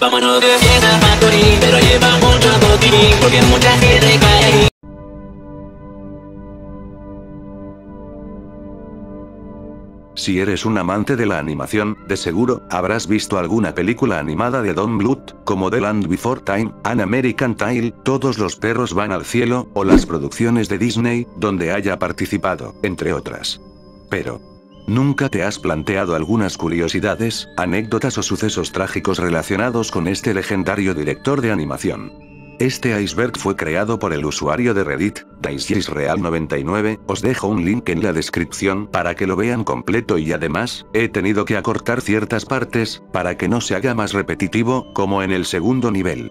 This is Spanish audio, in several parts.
Vámonos de fiesta Maturín, pero lleva mucho botín, porque mucha gente cae ahí. Si eres un amante de la animación, de seguro, habrás visto alguna película animada de Don Bluth, como The Land Before Time, An American Tail, Todos los perros van al cielo, o las producciones de Disney, donde haya participado, entre otras. Pero, ¿nunca te has planteado algunas curiosidades, anécdotas o sucesos trágicos relacionados con este legendario director de animación? Este iceberg fue creado por el usuario de Reddit, DaisysReal99, os dejo un link en la descripción para que lo vean completo y además, he tenido que acortar ciertas partes, para que no se haga más repetitivo, como en el segundo nivel.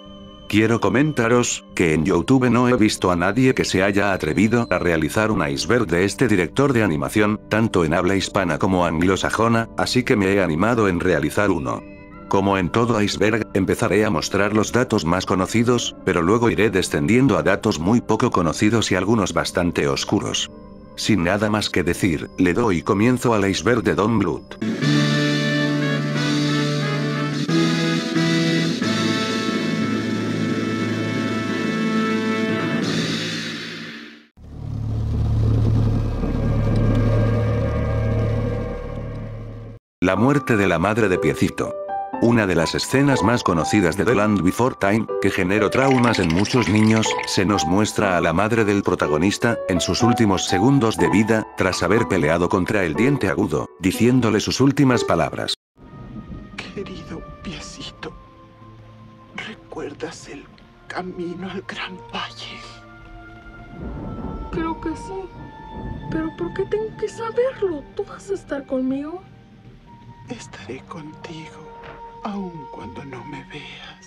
Quiero comentaros, que en YouTube no he visto a nadie que se haya atrevido a realizar un iceberg de este director de animación, tanto en habla hispana como anglosajona, así que me he animado en realizar uno. Como en todo iceberg, empezaré a mostrar los datos más conocidos, pero luego iré descendiendo a datos muy poco conocidos y algunos bastante oscuros. Sin nada más que decir, le doy comienzo al iceberg de Don Bluth. La muerte de la madre de Piecito. Una de las escenas más conocidas de The Land Before Time, que generó traumas en muchos niños, se nos muestra a la madre del protagonista, en sus últimos segundos de vida, tras haber peleado contra el diente agudo, diciéndole sus últimas palabras. Querido Piecito, ¿recuerdas el camino al Gran Valle? Creo que sí. Pero ¿por qué tengo que saberlo? ¿Tú vas a estar conmigo? Estaré contigo. Aun cuando no me veas.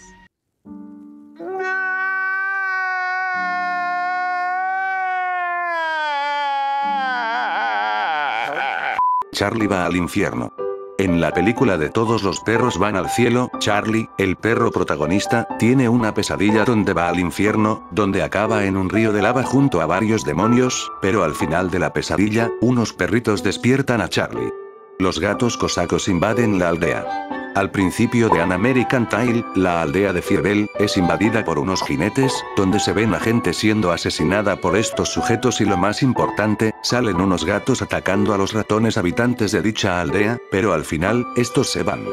Charlie va al infierno. En la película de Todos los perros van al cielo, Charlie, el perro protagonista, tiene una pesadilla donde va al infierno, donde acaba en un río de lava junto a varios demonios, pero al final de la pesadilla, unos perritos despiertan a Charlie. Los gatos cosacos invaden la aldea. Al principio de An American Tail, la aldea de Fievel, es invadida por unos jinetes, donde se ven a gente siendo asesinada por estos sujetos y lo más importante, salen unos gatos atacando a los ratones habitantes de dicha aldea, pero al final, estos se van.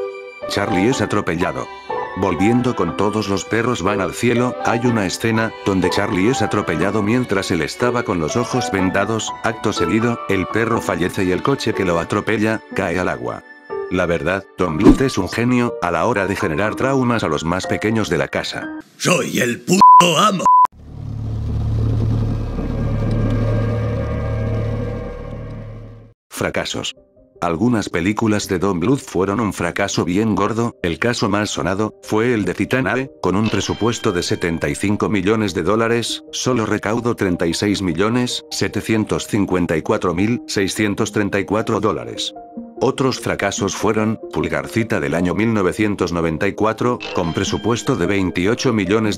Charlie es atropellado. Volviendo con Todos los perros van al cielo, hay una escena, donde Charlie es atropellado mientras él estaba con los ojos vendados, acto seguido, el perro fallece y el coche que lo atropella, cae al agua. La verdad, Don Bluth es un genio, a la hora de generar traumas a los más pequeños de la casa. ¡Soy el puto amo! Fracasos. Algunas películas de Don Bluth fueron un fracaso bien gordo, el caso más sonado, fue el de Titanae, con un presupuesto de $75 millones, solo recaudó $36.754.634. Otros fracasos fueron, Pulgarcita del año 1994, con presupuesto de $28 millones,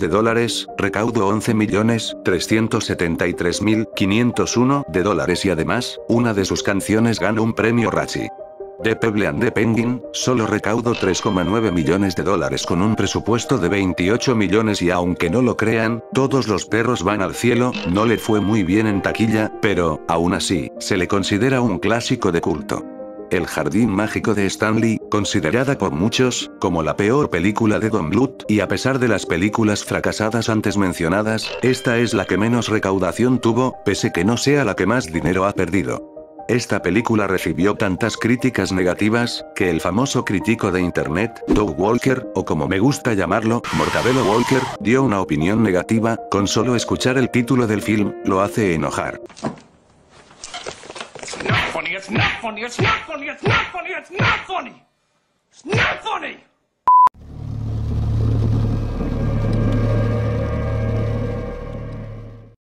recaudó $11.373.501 y además, una de sus canciones ganó un premio Razzie. The Pebble and the Penguin, solo recaudó $3,9 millones con un presupuesto de $28 millones y aunque no lo crean, Todos los perros van al cielo, no le fue muy bien en taquilla, pero, aún así, se le considera un clásico de culto. El Jardín Mágico de Stanley, considerada por muchos, como la peor película de Don Bluth, y a pesar de las películas fracasadas antes mencionadas, esta es la que menos recaudación tuvo, pese que no sea la que más dinero ha perdido. Esta película recibió tantas críticas negativas, que el famoso crítico de internet, Doug Walker, o como me gusta llamarlo, Mortadelo Walker, dio una opinión negativa, con solo escuchar el título del film, lo hace enojar. It's not funny, it's not funny, it's not funny, it's not funny, it's not funny! It's not funny!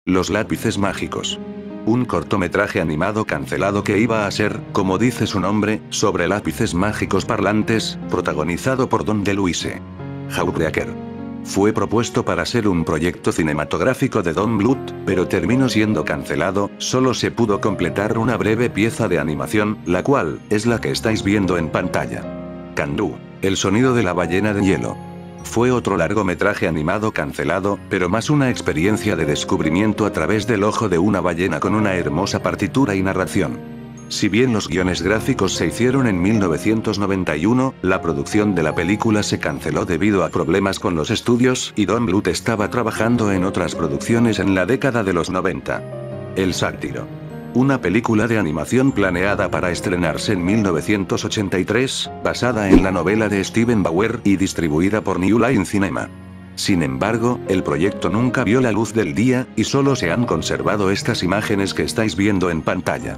Los lápices mágicos. Un cortometraje animado cancelado que iba a ser, como dice su nombre, sobre lápices mágicos parlantes, protagonizado por Don DeLuise. Jawbreaker. Fue propuesto para ser un proyecto cinematográfico de Don Bluth, pero terminó siendo cancelado, solo se pudo completar una breve pieza de animación, la cual, es la que estáis viendo en pantalla. Can-Do. El sonido de la ballena de hielo. Fue otro largometraje animado cancelado, pero más una experiencia de descubrimiento a través del ojo de una ballena con una hermosa partitura y narración. Si bien los guiones gráficos se hicieron en 1991, la producción de la película se canceló debido a problemas con los estudios y Don Bluth estaba trabajando en otras producciones en la década de los 90. El Sátiro. Una película de animación planeada para estrenarse en 1983, basada en la novela de Steven Bauer y distribuida por New Line Cinema. Sin embargo, el proyecto nunca vio la luz del día, y solo se han conservado estas imágenes que estáis viendo en pantalla.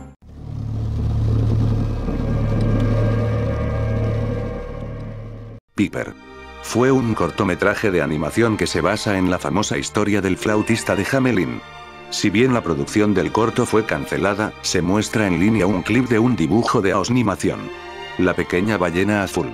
Piper. Fue un cortometraje de animación que se basa en la famosa historia del flautista de Hamelin. Si bien la producción del corto fue cancelada, se muestra en línea un clip de un dibujo de animación. La pequeña ballena azul.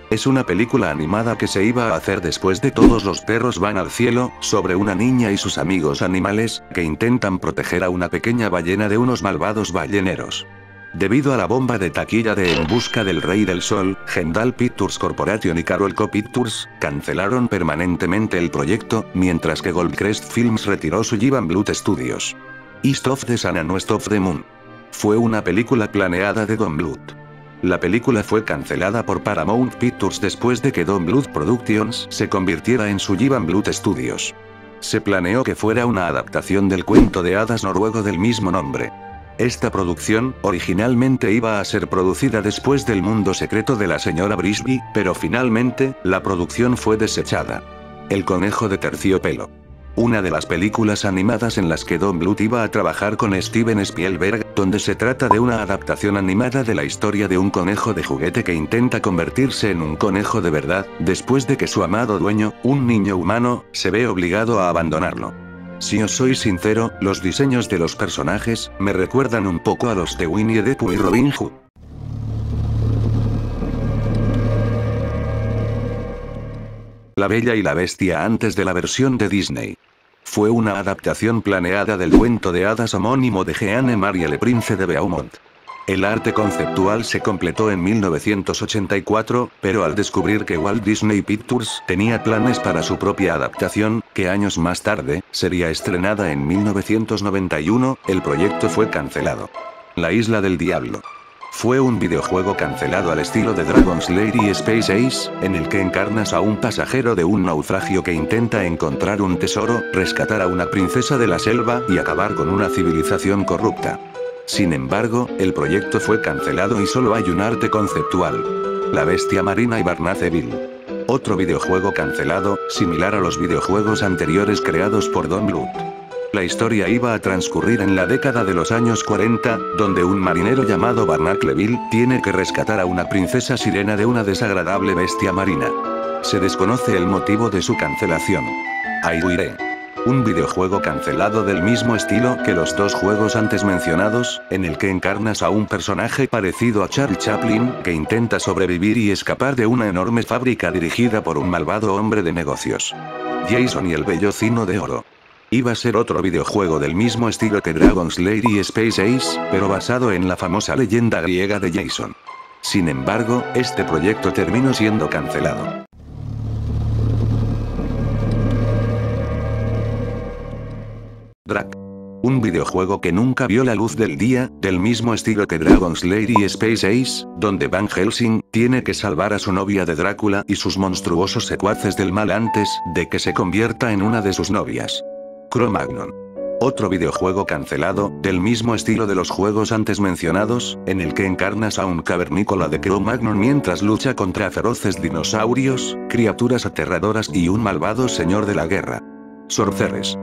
Es una película animada que se iba a hacer después de Todos los perros van al cielo, sobre una niña y sus amigos animales, que intentan proteger a una pequeña ballena de unos malvados balleneros. Debido a la bomba de taquilla de En busca del rey del sol, Hendal Pictures Corporation y Carolco Pictures cancelaron permanentemente el proyecto, mientras que Goldcrest Films retiró su Ivan Bluth Studios. East of the Sun and West of the Moon. Fue una película planeada de Don Bluth. La película fue cancelada por Paramount Pictures después de que Don Bluth Productions se convirtiera en su Ivan Bluth Studios. Se planeó que fuera una adaptación del cuento de hadas noruego del mismo nombre. Esta producción, originalmente iba a ser producida después del Mundo Secreto de la señora Brisby, pero finalmente, la producción fue desechada. El conejo de terciopelo. Una de las películas animadas en las que Don Bluth iba a trabajar con Steven Spielberg, donde se trata de una adaptación animada de la historia de un conejo de juguete que intenta convertirse en un conejo de verdad, después de que su amado dueño, un niño humano, se ve obligado a abandonarlo. Si os soy sincero, los diseños de los personajes me recuerdan un poco a los de Winnie the Pooh y Robin Hood. La Bella y la Bestia antes de la versión de Disney. Fue una adaptación planeada del cuento de hadas homónimo de Jeanne Marie Le Prince de Beaumont. El arte conceptual se completó en 1984, pero al descubrir que Walt Disney Pictures tenía planes para su propia adaptación, que años más tarde, sería estrenada en 1991, el proyecto fue cancelado. La Isla del Diablo. Fue un videojuego cancelado al estilo de Dragon Slayer y Space Ace, en el que encarnas a un pasajero de un naufragio que intenta encontrar un tesoro, rescatar a una princesa de la selva y acabar con una civilización corrupta. Sin embargo, el proyecto fue cancelado y solo hay un arte conceptual. La bestia marina y Barnaceville. Otro videojuego cancelado, similar a los videojuegos anteriores creados por Don Bluth. La historia iba a transcurrir en la década de los años 40, donde un marinero llamado Barnacleville tiene que rescatar a una princesa sirena de una desagradable bestia marina. Se desconoce el motivo de su cancelación. Aibuire. Un videojuego cancelado del mismo estilo que los dos juegos antes mencionados, en el que encarnas a un personaje parecido a Charlie Chaplin, que intenta sobrevivir y escapar de una enorme fábrica dirigida por un malvado hombre de negocios. Jason y el Vellocino de Oro. Iba a ser otro videojuego del mismo estilo que Dragon Slayer y Space Ace, pero basado en la famosa leyenda griega de Jason. Sin embargo, este proyecto terminó siendo cancelado. Drac. Un videojuego que nunca vio la luz del día, del mismo estilo que Dragon Slayer y Space Ace, donde Van Helsing tiene que salvar a su novia de Drácula y sus monstruosos secuaces del mal antes de que se convierta en una de sus novias. Cro-Magnon. Otro videojuego cancelado, del mismo estilo de los juegos antes mencionados, en el que encarnas a un cavernícola de Cro-Magnon mientras lucha contra feroces dinosaurios, criaturas aterradoras y un malvado señor de la guerra. Sorceress.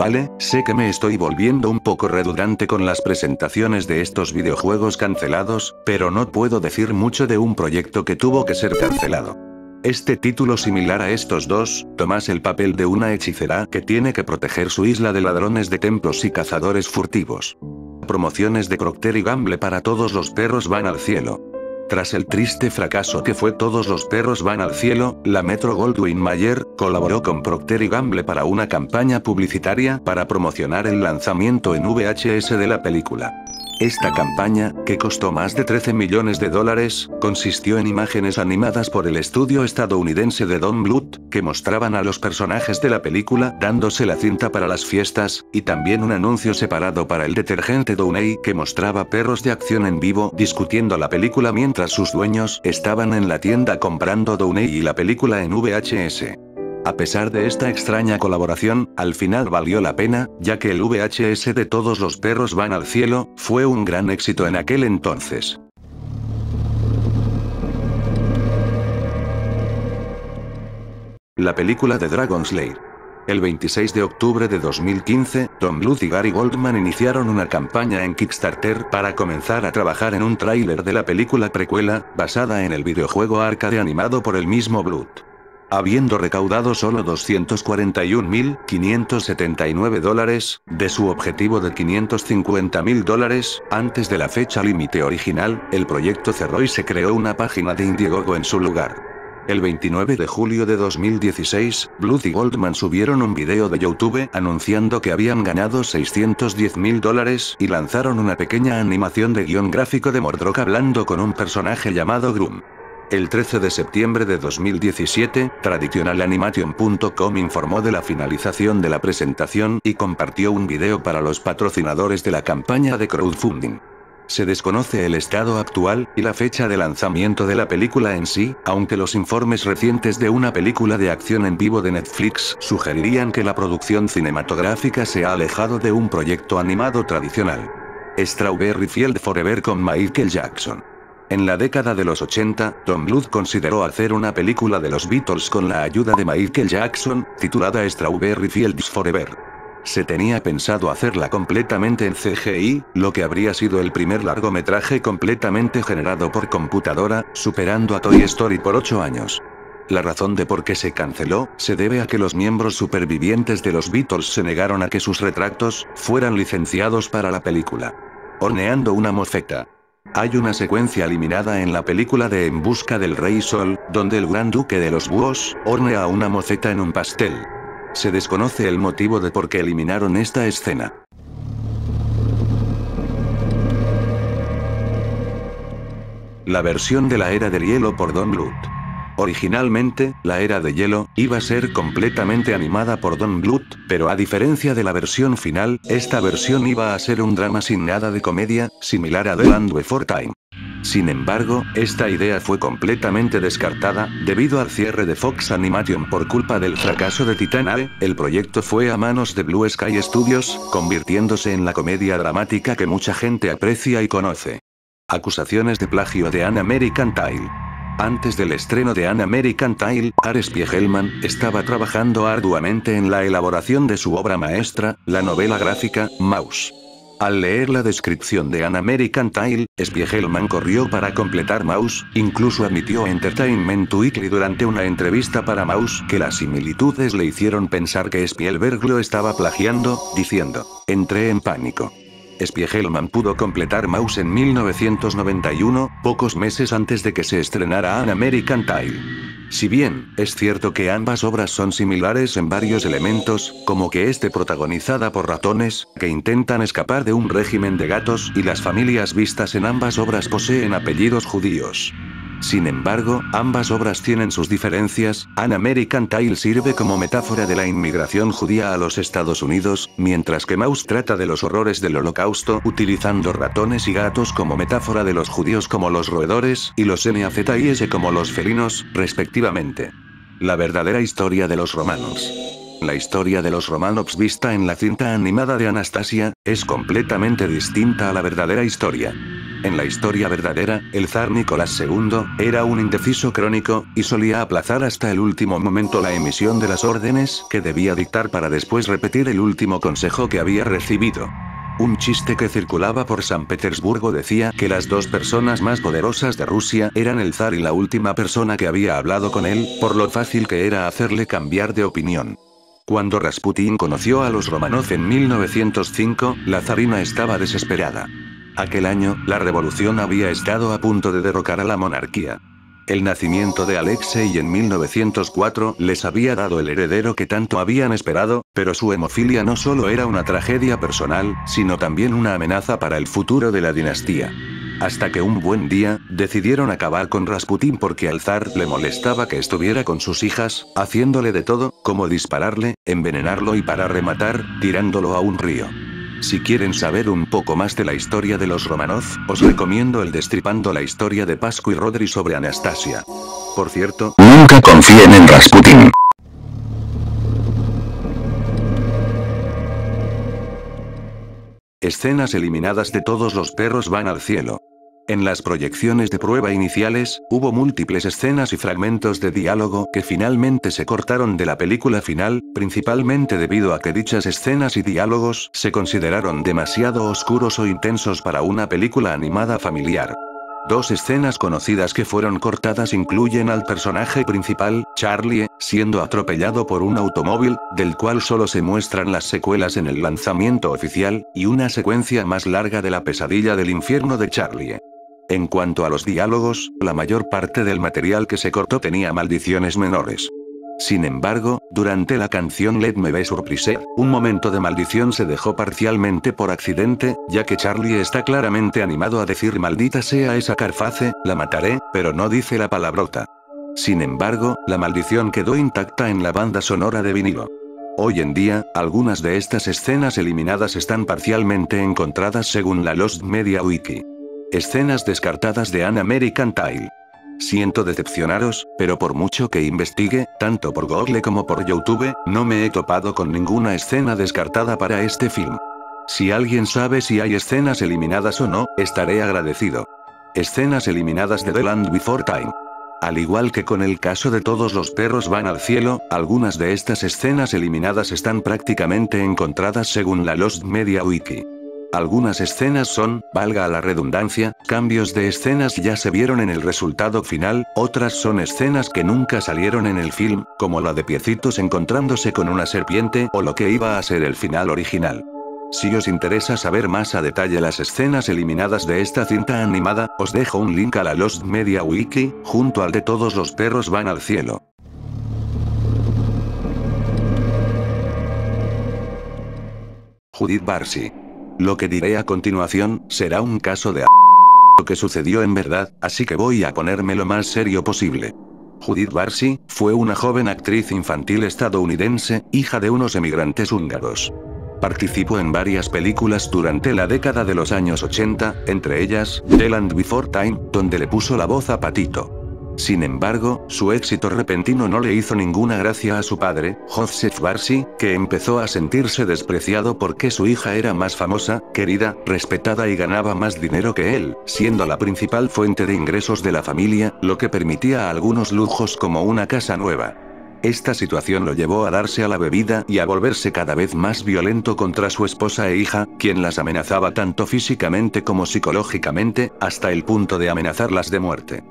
Vale, sé que me estoy volviendo un poco redundante con las presentaciones de estos videojuegos cancelados, pero no puedo decir mucho de un proyecto que tuvo que ser cancelado. Este título similar a estos dos, tomas el papel de una hechicera que tiene que proteger su isla de ladrones de templos y cazadores furtivos. Promociones de Procter & Gamble para Todos los perros van al cielo. Tras el triste fracaso que fue Todos los perros van al cielo, la Metro-Goldwyn-Mayer colaboró con Procter & Gamble para una campaña publicitaria para promocionar el lanzamiento en VHS de la película. Esta campaña, que costó más de 13 millones de dólares, consistió en imágenes animadas por el estudio estadounidense de Don Bluth, que mostraban a los personajes de la película dándose la cinta para las fiestas, y también un anuncio separado para el detergente Downey que mostraba perros de acción en vivo discutiendo la película mientras sus dueños estaban en la tienda comprando Downey y la película en VHS. A pesar de esta extraña colaboración, al final valió la pena, ya que el VHS de Todos los perros van al cielo, fue un gran éxito en aquel entonces. La película de Dragon Slayer. El 26 de octubre de 2015, Don Bluth y Gary Goldman iniciaron una campaña en Kickstarter para comenzar a trabajar en un tráiler de la película precuela, basada en el videojuego arcade animado por el mismo Bluth. Habiendo recaudado solo $241.579 de su objetivo de $550.000 antes de la fecha límite original, el proyecto cerró y se creó una página de Indiegogo en su lugar. El 29 de julio de 2016, Bluth y Goldman subieron un video de YouTube anunciando que habían ganado $610.000 y lanzaron una pequeña animación de guión gráfico de Mordroc hablando con un personaje llamado Grum. El 13 de septiembre de 2017, TraditionalAnimation.com informó de la finalización de la presentación y compartió un video para los patrocinadores de la campaña de crowdfunding. Se desconoce el estado actual y la fecha de lanzamiento de la película en sí, aunque los informes recientes de una película de acción en vivo de Netflix sugerirían que la producción cinematográfica se ha alejado de un proyecto animado tradicional. Strawberry Field Forever con Michael Jackson. En la década de los 80, Don Bluth consideró hacer una película de los Beatles con la ayuda de Michael Jackson, titulada Strawberry Fields Forever. Se tenía pensado hacerla completamente en CGI, lo que habría sido el primer largometraje completamente generado por computadora, superando a Toy Story por 8 años. La razón de por qué se canceló, se debe a que los miembros supervivientes de los Beatles se negaron a que sus retratos fueran licenciados para la película. Horneando una mofeta. Hay una secuencia eliminada en la película de En busca del Rey Sol, donde el Gran Duque de los Búhos hornea una mofeta en un pastel. Se desconoce el motivo de por qué eliminaron esta escena. La versión de la Era del Hielo por Don Bluth. Originalmente, la Era de Hielo iba a ser completamente animada por Don Bluth, pero a diferencia de la versión final, esta versión iba a ser un drama sin nada de comedia, similar a The Land Before Time. Sin embargo, esta idea fue completamente descartada, debido al cierre de Fox Animation por culpa del fracaso de Titane. El proyecto fue a manos de Blue Sky Studios, convirtiéndose en la comedia dramática que mucha gente aprecia y conoce. Acusaciones de plagio de An American Tail. Antes del estreno de An American Tail, Art Spiegelman estaba trabajando arduamente en la elaboración de su obra maestra, la novela gráfica, Mouse. Al leer la descripción de An American Tail, Spiegelman corrió para completar Mouse, incluso admitió a Entertainment Weekly durante una entrevista para Mouse que las similitudes le hicieron pensar que Spielberg lo estaba plagiando, diciendo, «Entré en pánico». Spiegelman pudo completar Mouse en 1991, pocos meses antes de que se estrenara An American Tail. Si bien, es cierto que ambas obras son similares en varios elementos, como que esté protagonizada por ratones, que intentan escapar de un régimen de gatos y las familias vistas en ambas obras poseen apellidos judíos. Sin embargo, ambas obras tienen sus diferencias. An American Tail sirve como metáfora de la inmigración judía a los Estados Unidos, mientras que Mouse trata de los horrores del Holocausto utilizando ratones y gatos como metáfora de los judíos como los roedores y los NAZIS como los felinos, respectivamente. La verdadera historia de los Romanovs. La historia de los Romanovs vista en la cinta animada de Anastasia es completamente distinta a la verdadera historia. En la historia verdadera, el zar Nicolás II era un indeciso crónico, y solía aplazar hasta el último momento la emisión de las órdenes que debía dictar para después repetir el último consejo que había recibido. Un chiste que circulaba por San Petersburgo decía que las dos personas más poderosas de Rusia eran el zar y la última persona que había hablado con él, por lo fácil que era hacerle cambiar de opinión. Cuando Rasputín conoció a los Romanov en 1905, la zarina estaba desesperada. Aquel año, la revolución había estado a punto de derrocar a la monarquía. El nacimiento de Alexei en 1904 les había dado el heredero que tanto habían esperado, pero su hemofilia no solo era una tragedia personal, sino también una amenaza para el futuro de la dinastía. Hasta que un buen día, decidieron acabar con Rasputín porque al zar le molestaba que estuviera con sus hijas, haciéndole de todo, como dispararle, envenenarlo y para rematar, tirándolo a un río. Si quieren saber un poco más de la historia de los Romanov, os recomiendo el Destripando la historia de Pascu y Rodri sobre Anastasia. Por cierto, nunca confíen en Rasputín. Escenas eliminadas de Todos los perros van al cielo. En las proyecciones de prueba iniciales, hubo múltiples escenas y fragmentos de diálogo que finalmente se cortaron de la película final, principalmente debido a que dichas escenas y diálogos se consideraron demasiado oscuros o intensos para una película animada familiar. Dos escenas conocidas que fueron cortadas incluyen al personaje principal, Charlie, siendo atropellado por un automóvil, del cual solo se muestran las secuelas en el lanzamiento oficial, y una secuencia más larga de la pesadilla del infierno de Charlie. En cuanto a los diálogos, la mayor parte del material que se cortó tenía maldiciones menores. Sin embargo, durante la canción Let Me Be Surprise, un momento de maldición se dejó parcialmente por accidente, ya que Charlie está claramente animado a decir maldita sea esa Carface, la mataré, pero no dice la palabrota. Sin embargo, la maldición quedó intacta en la banda sonora de vinilo. Hoy en día, algunas de estas escenas eliminadas están parcialmente encontradas según la Lost Media Wiki. Escenas descartadas de An American Tail. Siento decepcionaros, pero por mucho que investigue, tanto por Google como por YouTube, no me he topado con ninguna escena descartada para este film. Si alguien sabe si hay escenas eliminadas o no, estaré agradecido. Escenas eliminadas de The Land Before Time. Al igual que con el caso de Todos los perros van al cielo, algunas de estas escenas eliminadas están prácticamente encontradas según la Lost Media Wiki. Algunas escenas son, valga la redundancia, cambios de escenas ya se vieron en el resultado final, otras son escenas que nunca salieron en el film, como la de Piecitos encontrándose con una serpiente o lo que iba a ser el final original. Si os interesa saber más a detalle las escenas eliminadas de esta cinta animada, os dejo un link a la Lost Media Wiki, junto al de Todos los perros van al cielo. Judith Barsi. Lo que diré a continuación, será un caso de lo que sucedió en verdad, así que voy a ponerme lo más serio posible. Judith Barsi, fue una joven actriz infantil estadounidense, hija de unos emigrantes húngaros. Participó en varias películas durante la década de los años 80, entre ellas, The Land Before Time, donde le puso la voz a Patito. Sin embargo, su éxito repentino no le hizo ninguna gracia a su padre, Joseph Barsi, que empezó a sentirse despreciado porque su hija era más famosa, querida, respetada y ganaba más dinero que él, siendo la principal fuente de ingresos de la familia, lo que permitía algunos lujos como una casa nueva. Esta situación lo llevó a darse a la bebida y a volverse cada vez más violento contra su esposa e hija, quien las amenazaba tanto físicamente como psicológicamente, hasta el punto de amenazarlas de muerte.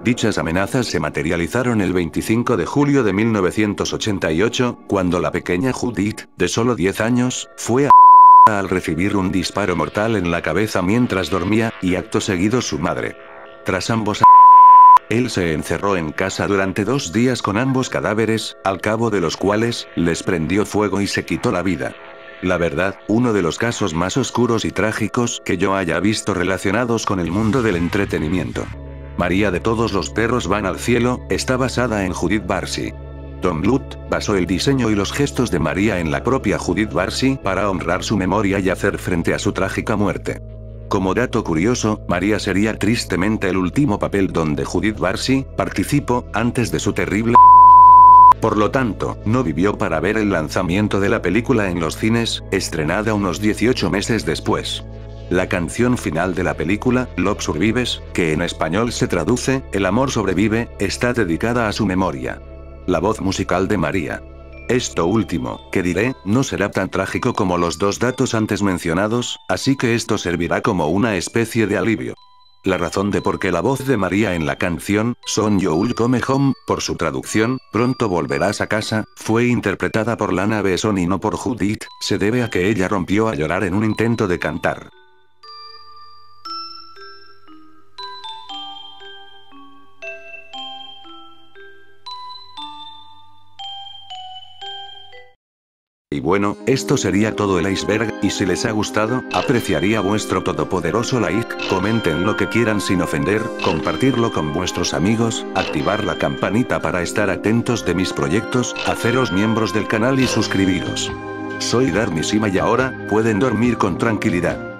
Dichas amenazas se materializaron el 25 de julio de 1988, cuando la pequeña Judith, de solo 10 años, fue al recibir un disparo mortal en la cabeza mientras dormía, y acto seguido su madre. Tras ambos él se encerró en casa durante 2 días con ambos cadáveres, al cabo de los cuales, les prendió fuego y se quitó la vida. La verdad, uno de los casos más oscuros y trágicos que yo haya visto relacionados con el mundo del entretenimiento. María de Todos los perros van al cielo, está basada en Judith Barsi. Don Bluth basó el diseño y los gestos de María en la propia Judith Barsi para honrar su memoria y hacer frente a su trágica muerte. Como dato curioso, María sería tristemente el último papel donde Judith Barsi participó antes de su terrible. Por lo tanto, no vivió para ver el lanzamiento de la película en los cines, estrenada unos 18 meses después. La canción final de la película, Love Survives, que en español se traduce, El amor sobrevive, está dedicada a su memoria. La voz musical de María. Esto último, que diré, no será tan trágico como los dos datos antes mencionados, así que esto servirá como una especie de alivio. La razón de por qué la voz de María en la canción, Son You'll Come Home, por su traducción, Pronto volverás a casa, fue interpretada por Lana Besson y no por Judith, se debe a que ella rompió a llorar en un intento de cantar. Y bueno, esto sería todo el iceberg, y si les ha gustado, apreciaría vuestro todopoderoso like, comenten lo que quieran sin ofender, compartirlo con vuestros amigos, activar la campanita para estar atentos de mis proyectos, haceros miembros del canal y suscribiros. Soy Darmisima y ahora, pueden dormir con tranquilidad.